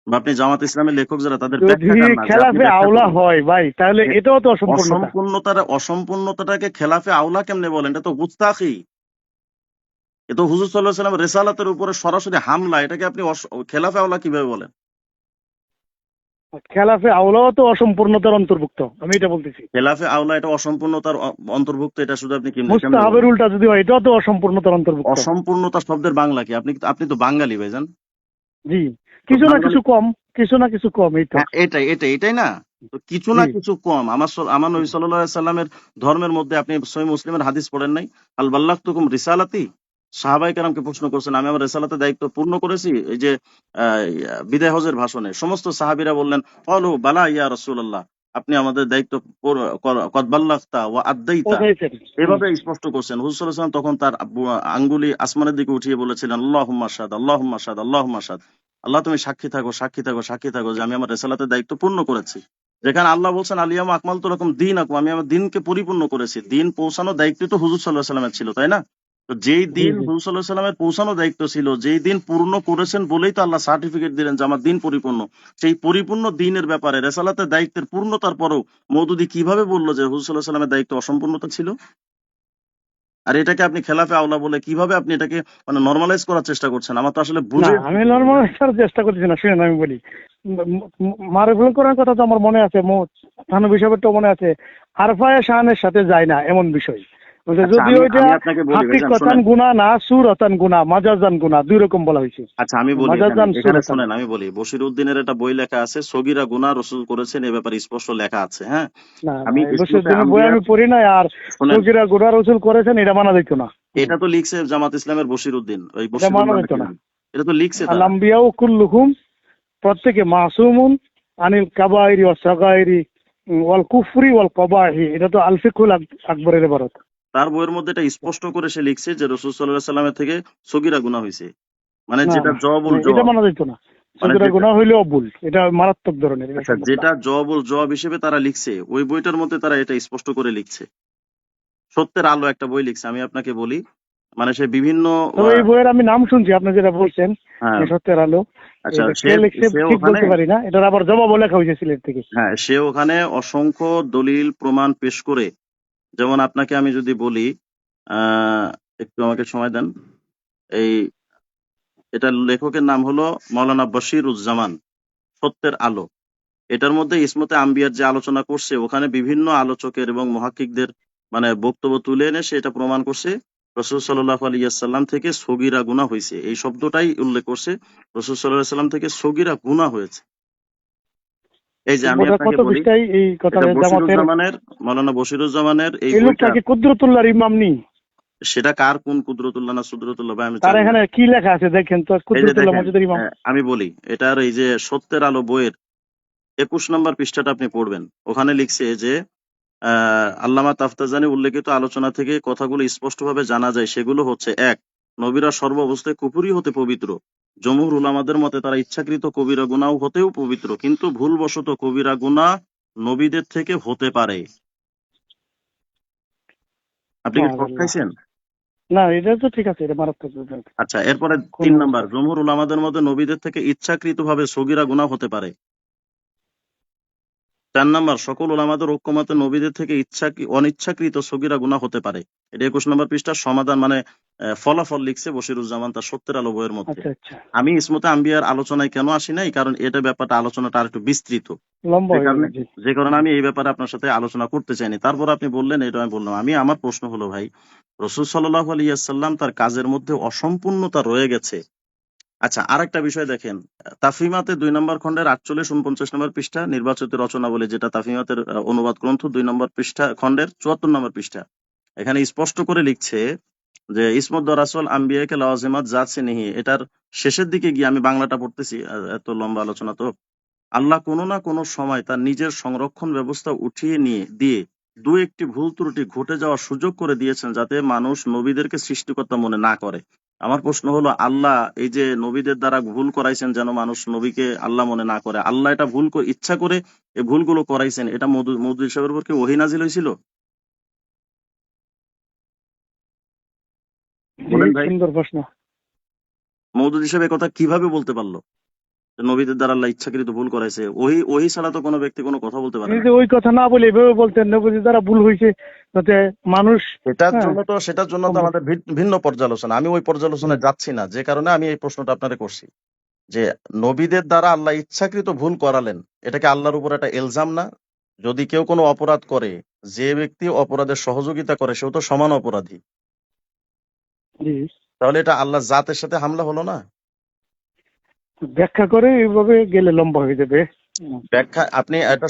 বা আপনি জামাত ইসলামের লেখক যারা তাদের যদি ব্যাখ্যাকার না যে আপনি খেলাফে ব্যাখ্যা আওলা করবেন। হয় ভাই, তাহলে এ এটাও তো অসম্পূর্ণতা। অসম্পূর্ণতাটাকে খেলাফে আওলা কেমনে বলেন? এটা তো গুস্তাখি। এ তো হুজুর সাল্লাল্লাহু আলাইহি ওয়াসাল্লাম রেসালাতের উপরে সরাসরি হামলা। এটাকে আপনি খেলাফে আওলা কিভাবে বলেন? খেলাফে আওলাও তো অসম্পূর্ণতার অন্তর্ভুক্ত, আমি এটা বলতেছি। খেলাফে আওলা এটা অসম্পূর্ণতার অন্তর্ভুক্ত, এটা শুধু আপনি কেমনে মুস্তাহাবের বলেন? উল্টা যদি হয়, এটাও তো অসম্পূর্ণতার অন্তর্ভুক্ত। অসম্পূর্ণতা শব্দের বাংলা কি? আপনি তো বাঙালি ভাইজান। জি, তো কিছু না বাঙালি, কিছু কম, কিছু না কিছু কম, এই তো। হ্যাঁ এটাই না। তো কিছু জি। না কিছু কম। আমার নবী সাল্লাল্লাহু আলাইহি সাল্লামের ধর্মের মধ্যে আপনি সহিহ মুসলিমের হাদিস পড়েন নাই? আল বাল্লাগতুকুম রিসালাতি। সাহাবায়ে কেরামকে প্রশ্ন করছেন, আমি আমার রিসালাতের দায়িত্ব পূর্ণ করেছি? এই যে বিদায় হজের ভাষণে সমস্ত সাহাবীরা বললেন, ক্বালু বালা ইয়া রাসূলুল্লাহ, আপনি আমাদের দায়িত্ব কদ বাল্লাগতা ওয়া আদ্দাইতা। পৌঁছাইছেন। এভাবে স্পষ্ট করছেন। হুজুর সাল্লাল্লাহু আলাইহি ওয়াসাল্লাম তখন তার আঙ্গুলি আসমানের দিকে উঠিয়ে বলেছিলেন, আল্লাহুম্মা শাহাদ, আল্লাহুম্মা শাহাদ, আল্লাহুম্মা শাহাদ। আল্লাহ তুমি সাক্ষী থাকো, সাক্ষী থাকো, সাক্ষী থাকো যে আমি আমার রেসালাতের দায়িত্ব পূর্ণ করেছি। যেখানে আল্লাহ বলছেন আলিয়ামা আকমালতু লাকুম দীনাকুম, আমি আমার দিনকে পরিপূর্ণ করেছি। দিন পৌঁছানোর দায়িত্ব তো হুজুর সাল্লাল্লাহু আলাইহি ওয়াসাল্লামের ছিল, তাই না? তো যেই জি দিন জি। হুজুর সাল্লাল্লাহু আলাইহি ওয়াসাল্লামের পৌঁছানোর দায়িত্ব ছিল, যেই দিন পূর্ণ করেছেন বলেই তো আল্লাহ সার্টিফিকেট দিলেন যে আমার দিন পরিপূর্ণ। সেই পরিপূর্ণ দিনের ব্যাপারে রেসালাতের দায়িত্বের পূর্ণতার পরেও মওদুদি কিভাবে বললো যে হুজুর সাল্লাল্লাহু আলাইহি ওয়াসাল্লামের দায়িত্ব অসম্পূর্ণতা ছিল? আর এটাকে আপনি খেলাফে আওলা বলে কিভাবে আপনি এটাকে মানে নরমালাইজ করার চেষ্টা করছেন? আমার তো আসলে না, বুঝে আমি আসতেছে না নর্মাল ভাই। করার চেষ্টা করতেছি না, শুনেন আমি বলি। মারুফুল কোরআন কথা তো আমার মনে আছে, থানবী সাহেবেরটাও মনে আছে। আরফায়ে শাহানের সাথে যায় না এমন বিষয়, বলছে আচ্ছা যদিও আমি এটা আমি আপনাকে বলি ভাইজান হাকিকতান শোনেন। গুনাহ না, সুরতান গুনাহ, মাজাজান গুনাহ, দুই রকম বলা হয়েছে। আচ্ছা আমি বলি, এখানে মাজাজান, এখানে সুরতান। শোনেন, আমি বলি বশির উদ্দিনের একটা বই লেখা আছে, সগীরা গুনাহ রাসূল করেছেন, এ ব্যাপারে স্পষ্ট লেখা আছে। হ্যাঁ, না না, আমি এই ইসমতে বসিরউদ্দিনের বই আম্বিয়ার, আমি পড়ি নাই। আর শোনেন, সগীরা গুনাহ রসুল করেছেন এটা মানা যেত না। এটা তো লিখছে জামাত ইসলামের বশির উদ্দিন, ওই এটা মানা বশিরুল্লাহ যেত নাকি না। নাম। এটা তো লিখছে আল তারা। আম্বিয়াউ কুল্লুহুম, প্রত্যেকে মাসুমুন আনিল কাবাইরি ওয়াস সাগাইরি, ওয়াল কুফরি ওয়াল কবাহি, এটা তো আল ফিকহুল আকবরের ইবারত। তার বইয়ের মধ্যে এটা স্পষ্ট করে সে লিখছে যে রাসূল সাল্লাল্লাহু আলাইহি সাল্লামের থেকে সগীরা গুনাহ হয়েছে, মানে না যেটা না, জওয়াবুল এটা জওয়াব, মানা যেত না। মানে সগীরা যেটা, গুনাহ হইলেও ভুল, এটা মারাত্মক ধরনের, এটা আচ্ছা, সম্ভব না। যেটা জওয়াবুল জওয়াব হিসেবে তারা লিখছে ওই বইটার মধ্যে তারা এটা স্পষ্ট করে লিখছে। সত্যের আলো একটা বই লিখছে, আমি আপনাকে বলি, মানে সে বিভিন্ন তবে এই বইয়ের আমি নাম শুনছি, আপনি যেটা বলছেন, হ্যাঁ, সত্যের আলো, আচ্ছা, এটা সে কে লিখছে সে ঠিক ওখানে, বলতে পারি না, এটার আবার জবাবও লেখা হয়েছে সিলেট থেকে। হ্যাঁ, সে ওখানে অসংখ্য দলিল প্রমাণ পেশ করে, যেমন আপনাকে আমি যদি বলি, আহ একটু আমাকে সময় দেন, এই এটার লেখকের নাম হলো মৌলানা বশিরুজ্জামান, সত্যের আলো। এটার মধ্যে ইসমতে আম্বিয়ার যে আলোচনা করছে ওখানে বিভিন্ন আলোচকের এবং মুহাক্কিকদের মানে বক্তব্য তুলে এনে সে এটা প্রমাণ করছে রাসূল সাল্লাল্লাহু আলাইহি ওয়াসাল্লাম থেকে সগীরা গুনাহ হয়েছে, এই শব্দটাই উল্লেখ করছে, রাসূল সাল্লাল্লাহু আলাইহি ওয়াসাল্লাম থেকে সগীরা গুনাহ হয়েছে। এই যে আমি ওটা আপনাকে কত বলি, পৃষ্ঠায় এই কথা এটা জামাতের? বশিরুজ্জামানের, মৌলানা বশিরুজ্জামানের এই এই লোকটা বইটা। কি কুদরতুল্লাহর ইমাম নি? সেটা কার কোন কুদরতুল্লাহ না সুদরতুল্লাহ ভাই আমি তার জানি না। এখানে কি লেখা আছে দেখেন তো, এই যে কুদরতুল্লাহ দেখেন, মসজিদের ইমাম। আমি বলি, এটার এই যে সত্যের আলো বইয়ের 21 নম্বর পৃষ্ঠাটা আপনি পড়বেন, ওখানে লিখছে যে আল্লামা তাফতাজানী উল্লেখিত আলোচনা থেকে কথাগুলো স্পষ্টভাবে জানা যায়, সেগুলো হচ্ছে: এক, নবীরা সর্ব অবস্থায় কুফরি হতে পবিত্র। জমহুর উলামাদের মতে তারা ইচ্ছাকৃত কবিরা গুনাহ হতেও পবিত্র, কিন্তু ভুলবশত কবিরা গুনাহ নবীদের থেকে হতে পারে। আপনি কি শক মাআযাল্লাহ। খাইছেন? না, এটা তো ঠিক আছে, এটা মারাত্মক। আচ্ছা, এরপরে কোন 3 নাম্বার, অবস্থায়? জমহুর উলামাদের মতে নবীদের থেকে ইচ্ছাকৃতভাবে সগীরা গুনাহ হতে পারে। 4 নাম্বার, সকল উলামাদের ঐক্যমতে নবীদের থেকে অনিচ্ছাকৃত সগীরা গুনাহ হতে পারে। এটা 21 নম্বর পৃষ্ঠার সমাধান মানে ফলাফল লিখছে বশিরুজ্জামান তার সত্যের আলো বইয়ের মধ্যে। আচ্ছা আচ্ছা, আমি ইসমতে আম্বিয়ার আলোচনায় কেন আসি নাই, কারণ এটা ব্যাপারটা আলোচনাটা আর একটু বিস্তৃত, লম্বা যে হয়ে কারণে যাবে, জি। যে কারণে আমি এই ব্যাপারে আপনার সাথে আলোচনা করতে চাইনি। তারপর আপনি বললেন, এটা আমি বললাম। আমার প্রশ্ন হলো ভাই, রাসূল সাল্লাল্লাহু আলাইহি ওয়াসাল্লাম তার কাজের মধ্যে অসম্পূর্ণতা রয়ে গেছে। আচ্ছা, আরেকটা বিষয় দেখেন, তাফহিমাতে 2 নম্বর খন্ডের 48-49 নম্বর পৃষ্ঠা, নির্বাচিত রচনাবলী, যেটা তাফহিমাতের অনুবাদ গ্রন্থ, 2 নম্বর পৃষ্ঠা খন্ডের 74 নম্বর পৃষ্ঠা, এখানে স্পষ্ট করে লিখছে যে ইসমত দরাসল আম্বিয়াকে লাওয়াজিমাত জাত সে নেহি। এটার শেষের দিকে গিয়ে আমি বাংলাটা পড়তেছি, এত লম্বা আলোচনা তো। আল্লাহ কোনো না কোনো সময় তার নিজের সংরক্ষণ ব্যবস্থা উঠিয়ে নিয়ে দিয়ে দু একটি ভুল ত্রুটি ঘটে যাওয়ার সুযোগ করে দিয়েছেন, যাতে মানুষ নবীদেরকে সৃষ্টিকর্তা মনে না করে। আমার প্রশ্ন হলো, আল্লাহ এই যে নবীদের দ্বারা ভুল করাইছেন যেন মানুষ নবীকে আল্লাহ মনে না করে, আল্লাহ এটা ইচ্ছা করে এই ভুলগুলো করাইছেন, এটা মওদুদ সাহেবের উপর কি ওহী নাজিল হয়েছিল? জি, বলেন ভাই, সুন্দর প্রশ্ন। মওদুদ সাহেব কথা কিভাবে বলতে পারলো যে নবীদের দ্বারা আল্লাহ ইচ্ছাকৃত ভুল করাইছে? ওহী ওহী ছাড়া তো কোনো ব্যক্তি কোনো কথা বলতে পারে তিনি না। যে ওই কথা না বলে এভাবে বলতেন, নবীজি দ্বারা ভুল হয়েছে, যাতে মানুষ, হ্যাঁ, সেটার জন্য তো আমাদের ভিন্ন পর্যালোচনা, আমি ওই পর্যালোচনায় যাচ্ছি না, যে কারণে আমি এই প্রশ্নটা আপনারে করছি যে নবীদের দ্বারা আল্লাহ ইচ্ছাকৃত ভুল করালেন, এটা কি আল্লাহর উপর একটা এলজাম না? যদি কেউ কোনো অপরাধ করে, যে ব্যক্তি অপরাধের সহযোগিতা করে সেও তো সমান অপরাধী, জি, তাহলে এটা আল্লাহ জাতের সাথে হামলা হলো না? ব্যাখ্যা করে এইভাবে গেলে লম্বা হয়ে যাবে। হুম। ব্যাখ্যা আপনি এটা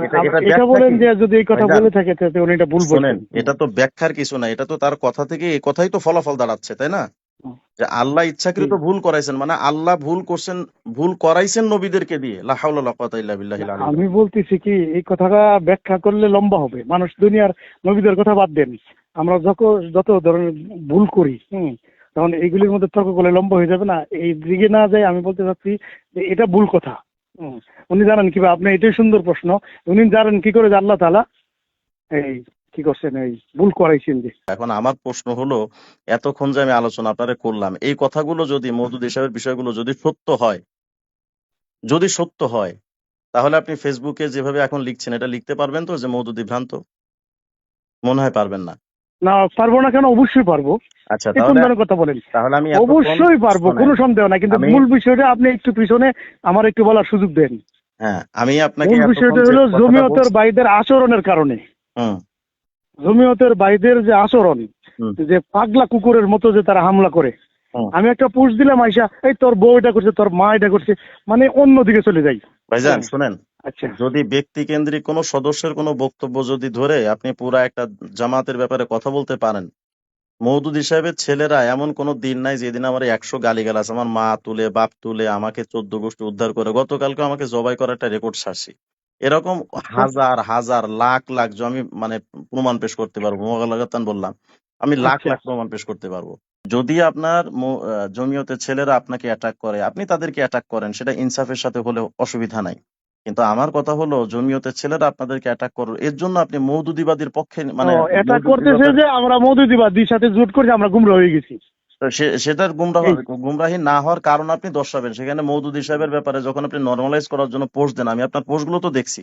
এটা এটা ব্যাখ্যা বলেন কি যে যদি এই কথা ভাইজান? বলে থাকে তাতে উনি এটা ভুল শোনেন, বলছেন। হুম, এটা তো ব্যাখ্যার কিছু না, এটা তো তার কথা থেকে এই কথাই তো ফলাফল দাঁড়াচ্ছে, তাই না? হুম, যে আল্লাহ জি। ইচ্ছাকৃত ভুল করাইছেন, মানে আল্লাহ ভুল করছেন, ভুল করাইছেন নবীদেরকে দিয়ে। লা হাওলা ওয়ালা কুওয়াতা ইল্লা বিল্লাহিল আলিয়্যিল আমি আযীম। বলতেছি কি, এই কথাটা ব্যাখ্যা করলে লম্বা হবে। মানুষ দুনিয়ার নবীদের কথা বাদ দেন, আমরা যত ধরনের ভুল করি, তখন এইগুলির মধ্যে তর্ক করলে লম্বা হয়ে যাবে না, এই দিকে না যায়। আমি বলতে চাচ্ছি যে এটা ভুল কথা। হুম। উনি জানেন কিভাবে, আপনি এটাই সুন্দর প্রশ্ন, উনি জানেন কি করে যে আল্লাহ তাআলা এই কি করছেন, এই ভুল করাইছেন যে। এখন আমার প্রশ্ন হলো, এতক্ষণ যে আমি আলোচনা আপনারে করলাম, এই কথাগুলো যদি মওদুদ সাহেবের বিষয়গুলো যদি সত্য হয়, তাহলে আপনি ফেসবুকে যেভাবে এখন লিখছেন এটা লিখতে পারবেন তো যে মওদুদি ভ্রান্ত? মনে হয় পারবেন না। না, পারবো না কেন? অবশ্যই পারবো। আচ্ছা, এই কোন তাহলে ধরনের কথা বলেন? তাহলে আমি এতক্ষণ, অবশ্যই পারবো, শোনেন, কোনো সন্দেহ নাই, কিন্তু আমি মূল বিষয়টা আপনি একটু পিছনে আমার একটু বলার সুযোগ দেন। হ্যাঁ, আমি আপনাকে মূল এতক্ষণ বিষয়টা যে হলো কথাটা জমিয়তের বলছি। ভাইদের আচরণের কারণে। হুম, জমিয়তের ভাইদের যে আচরণ, হুম, যে পাগলা কুকুরের মতো যে তারা হামলা করে। হুম। আমি একটা পোস্ট দিলাম, আইসা এই তোর বউ এটা করছে, তোর মা এটা করছে, মানে অন্যদিকে চলে যাই। ভাইজান হ্যাঁ, শুনেন, আচ্ছা, যদি ব্যক্তি কেন্দ্রিক কোনো সদস্যের কোনো বক্তব্য যদি ধরে আপনি পুরা একটা জামাতের ব্যাপারে কথা বলতে পারেন, মওদুদী সাহেবের ছেলেরা এমন কোনো দিন নাই যেদিন আমার 100 গালিগালাজ, আমার মা তুলে বাপ তুলে আমাকে 14 গোষ্ঠী উদ্ধার করে, গতকালকে আমাকে জবাই করার একটা রেকর্ড সারছি। এরকম আচ্ছা হাজার হাজার লাখ লাখ আমি মানে প্রমাণ পেশ করতে পারবো। মোগালাগাতান বললাম, আমি লাখ আচ্ছা লাখ প্রমাণ পেশ করতে পারবো। যদি আপনার জমিয়তের ছেলেরা আপনাকে অ্যাটাক করে, আপনি তাদেরকে অ্যাটাক করেন, সেটা ইনসাফের সাথে হলেও অসুবিধা নাই। কিন্তু আমার কথা হলো, জমিয়তের ছেলেরা আপনাদেরকে অ্যাটাক করো, এর জন্য আপনি মওদুদিবাদের পক্ষে ও মানে এটা করতেছে মওদুদিবাদের যে আমরা মৌদুদিবাদীর সাথে জোট করছি, আমরা গুমরা হয়ে গেছি সেটার এই। গুমরাহি না হওয়ার কারণ আপনি দর্শাবেন। সেখানে মওদুদি সাহেবের ব্যাপারে যখন আপনি নর্মালাইজ করার জন্য পোস্ট দেন, আমি আপনার পোস্টগুলো তো দেখছি।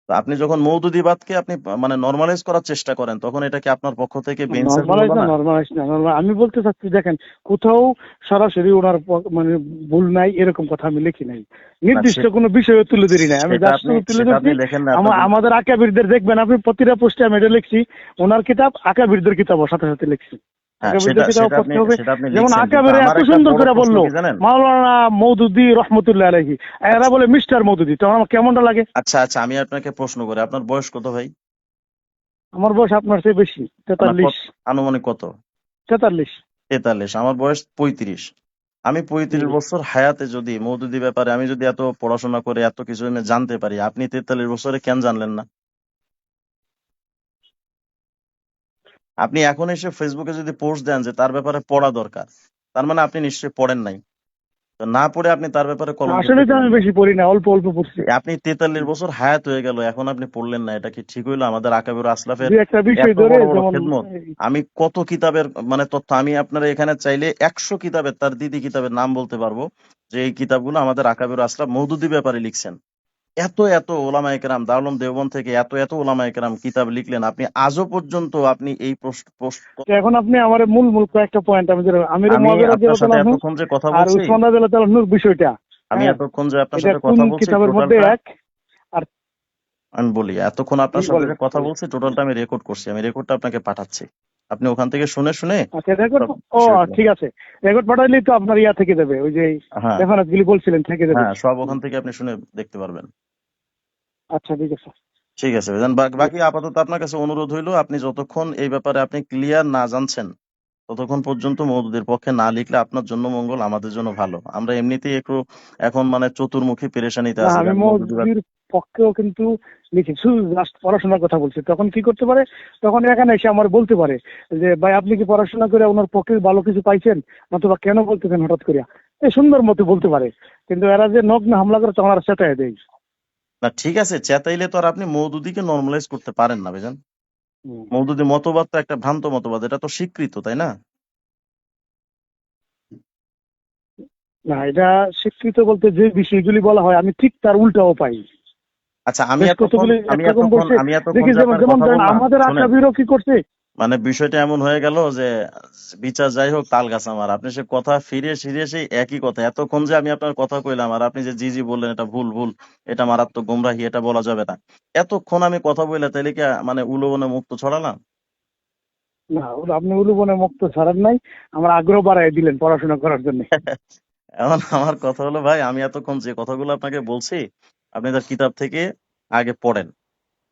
তো আপনি যখন মওদুদিবাদকে আপনি মানে নর্মালাইজ করার চেষ্টা করেন, তখন এটা কি আপনার পক্ষ থেকে বেইনসাফি নর্মালাইজ হলো না, না? নর্মালাইজ না, নর্মাল আমি বলতে চাচ্ছি দেখেন, কোথাও সরাসরি ওনার মানে ভুল নাই এরকম কথা আমি লিখি নাই, না, নির্দিষ্ট কোনো বিষয়ে তুলে ধরি নাই, আমি জাস্ট তুলে সেটা ধরছি আপনি লেখেন না আপনার আমাদের আকাবিরদের দেখবেন আপনি প্রতিটা পোস্টে আমি এটা লিখছি, ওনার কিতাব আকাবিরদের কিতাবও সাথে সাথে লিখছি, হ্যাঁ, সেটা আকাবিরদের কিতাব সেটা আপনি পড়তে হবে। সেটা আপনি যেমন লিখছেন, কিন্তু আকাবিরে আমার এত একটা সুন্দর বড় করে প্রশ্ন বললো কি জানেন? মাওলানা মওদুদি রহমতুল্লাহ আলাইহি, এরা আচ্ছা বলে মিস্টার মওদুদি, তখন আমার কেমনটা লাগে? আচ্ছা আচ্ছা, আমি আপনাকে প্রশ্ন করি, আপনার বয়স কত ভাই? আমার বয়স আপনার চেয়ে বেশি, আপনার 43। আনুমানিক কত? 43। 43। আমার বয়স 35। আমি 35 বছর হায়াতে যদি মওদুদি ব্যাপারে আমি যদি এত পড়াশোনা করে এত কিছু আমি জানতে পারি, আপনি 43 বছরে কেন জানলেন না? আপনি এখন এসে ফেসবুকে যদি পোস্ট দেন যে তার ব্যাপারে পড়া দরকার, তার মানে আপনি নিশ্চয়ই পড়েন নাই। তো না পড়ে আপনি তার ব্যাপারে কলম আসলে করতে তো গেলেন আমি কেন? বেশি পড়ি না, অল্প অল্প পড়ছি। আপনি 43 বছর হায়াত হয়ে গেল, এখন আপনি পড়লেন না, এটা কি ঠিক হইলো? আমাদের আকাবির আসলাফের দু একটা বিষয় এত ধরে বড় বড় যেমন খেদমত, আমি কত কিতাবের মানে তথ্য, আমি আপনারা এখানে চাইলে 100 কিতাবের তার দিদি কিতাবের নাম বলতে পারবো, যে এই কিতাবগুলো আমাদের আকাবির আসলাফ মওদুদি ব্যাপারে লিখছেন। এত এত ওলামায়ে কেরাম দারুল উলুম দেওবন্দ থেকে এত এত ওলামায়ে কেরাম কিতাব লিখলেন, আপনি আজও পর্যন্ত আপনি এই তো এখন আপনি আমার মূল মূল কয়েকটা পয়েন্ট আমি আমির আমি মুয়াবিয়া আপনার সাথে রাদিয়াল্লাহু আনহু এতক্ষণ যে কথা আর বলছি, উসমান রাদিয়াল্লাহু আনহুর বিষয়টা, আমি হ্যাঁ, এতক্ষণ যে আপনার এটা সাথে কোন কথা বলছি কিতাবের মধ্যে টোটালটা, এক আর আমি বলি, এতক্ষণ জি আপনার সাথে বলেন যে কথা বলেন। বলছি টোটালটা আমি রেকর্ড করছি, আমি রেকর্ডটা আপনাকে পাঠাচ্ছি। আপনি ওখান থেকে শুনে শুনে আচ্ছা রেকর্ড, সব ও বিষয়গুলো, ঠিক আছে, রেকর্ড পাঠাইলেই তো আপনার ইয়া থেকে যাবে, ওই যে হ্যাঁ রেফারেন্স গুলি বলছিলেন থেকে যাবে। হ্যাঁ, সব হুম, ওখান থেকে আপনি শুনে দেখতে পারবেন। আচ্ছা ঠিক আছে। ঠিক আছে ভাইজান, বাকি আপাতত আপনার কাছে অনুরোধ হইলো, আপনি যতক্ষণ এই ব্যাপারে আপনি ক্লিয়ার না জানছেন, ততক্ষণ পর্যন্ত মওদুদের পক্ষে না লিখলে আপনার জন্য মঙ্গল, আমাদের জন্য ভালো। আমরা এমনিতেই একটু এখন মানে চতুর্মুখী পেরেশানিতে না আছি, আমি কারণ মওদুদিবাদ। মৌদুদির পক্ষেও কিন্তু লিখি, শুধু জাস্ট পড়াশোনার কথা বলছি, তখন কি করতে পারে, তখন এখানে এসে আমার বলতে পারে যে ভাই আপনি কি পড়াশোনা করে ওনার পক্ষে ভালো কিছু পাইছেন, নতুবা কেন বলতেছেন হঠাৎ করে, এই সুন্দর মতো বলতে পারে। কিন্তু এরা যে নগ্ন হামলা করে তখন আর চেতায় দেয়। না ঠিক আছে, চেতাইলে তো আর আপনি মওদুদিকে নর্মালাইজ করতে পারেন না ভাইজান। হুম। মওদুদি মতবাদ তো একটা ভ্রান্ত মতবাদ, এটা তো স্বীকৃত, তাই না? না এটা স্বীকৃত বলতে যে বিষয়গুলি বলা হয় আমি ঠিক তার উল্টাও পাই, আচ্ছা, বেশ কতগুলি একরকম বলছে। আমি এতক্ষণ দেখি যে যেমন আপনার যেমন কথা ধরেন বললাম, আমাদের শুনেন, আকাবিরও কি করছে। মানে বিষয়টা এমন হয়ে গেল যে বিচার যাই হোক তাল গাছ আমার, আপনি সে কথা ফিরে ফিরে সেই একই কথা, এতক্ষণ যে আমি আপনার কথা কইলাম আর আপনি যে জি জি বললেন এটা ভুল ভুল, এটা মারাত্মক গোমরাহি, এটা বলা যাবে না, এতক্ষণ আমি কথা বললে তাইলে কি মানে উলবনে মুক্ত ছড়ালাম? না আপনি উলুবনে মুক্ত ছাড়ার নাই, আমার আগ্রহ বাড়াই দিলেন পড়াশোনা করার জন্য। এখন আমার কথা হলো ভাই, আমি এতক্ষণ যে কথাগুলো আপনাকে বলছি, আপনি তার কিতাব থেকে আগে পড়েন,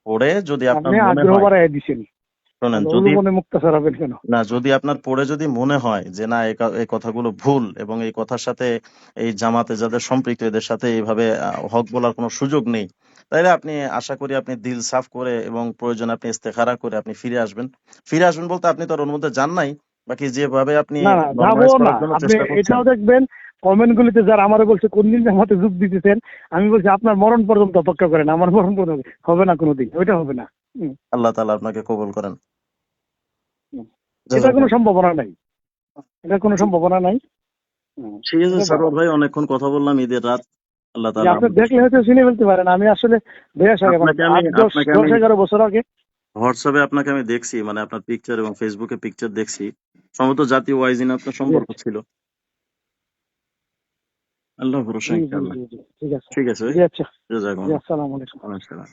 পড়ে যদি আপনার আপনি মনে আগ্রহ হয়, বাড়াই দিছেন, শোনেন, তাহলে যদি উলুবনে মুক্ত ছাড়াবেন কেন? না, যদি আপনার পড়ে যদি মনে হয় যে না এই কথাগুলো ভুল, এবং এই কথার সাথে এই জামাতে যাদের সম্পৃক্ত এদের সাথে এইভাবে হক বলার কোনো সুযোগ নেই, তাইলে আপনি আশা করি আপনি দিল সাফ করে এবং প্রয়োজনে আপনি ইস্তেখারা করে আপনি ফিরে আসবেন। ফিরে আসবেন বলতে আপনি তো আর ওর মধ্যে যান নাই, বাকি যেভাবে আপনি না না যাবো নর্মালাইজ না, করার জন্য আপনি চেষ্টা করছেন। এটাও দেখবেন কমেন্ট গুলিতে যারা আমারে বলছে কোন দিন জামাতে যোগ দিতেছেন, আমি বলছি আপনার মরণ পর্যন্ত অপেক্ষা করেন, আমার মরণ পর্যন্ত হবে না কোনোদিন, ওইটা হবে না। হুম, আল্লাহ তাআলা আপনাকে কবুল করেন। হুম। এটা কোনো জাযাকাল্লাহ। সম্ভাবনা নাই, এটা কোনো সম্ভাবনা নাই। হুম, ঠিক আছে এটা সারোয়ার ভাই, অনেকক্ষণ কথা বললাম, ঈদের রাত, আল্লাহ যে তাআলা আপনি আমাদের দেখলে হয়তো চিনে ফেলতে পারেন, আমি আসলে বেশ আগে মানে আট দশ আপনাকে দশ আমি এগারো বছর আগে। হোয়াটসঅ্যাপে আপনাকে আমি দেখছি, মানে আপনার পিকচার এবং ফেসবুকে পিকচার দেখছি, সম্ভবত জাতীয় ওয়াইজিন আপনার জি সম্পর্ক ছিল। আল্লাহ ভরসা, জি জি ইনশাআল্লাহ। জি জি ঠিক আছে। ঠিক আছে ভাই, জি আচ্ছা। জি জাযাকুমুল্লাহ। আসসালামু আলাইকুম। ওয়ালাইকুম আসসালাম।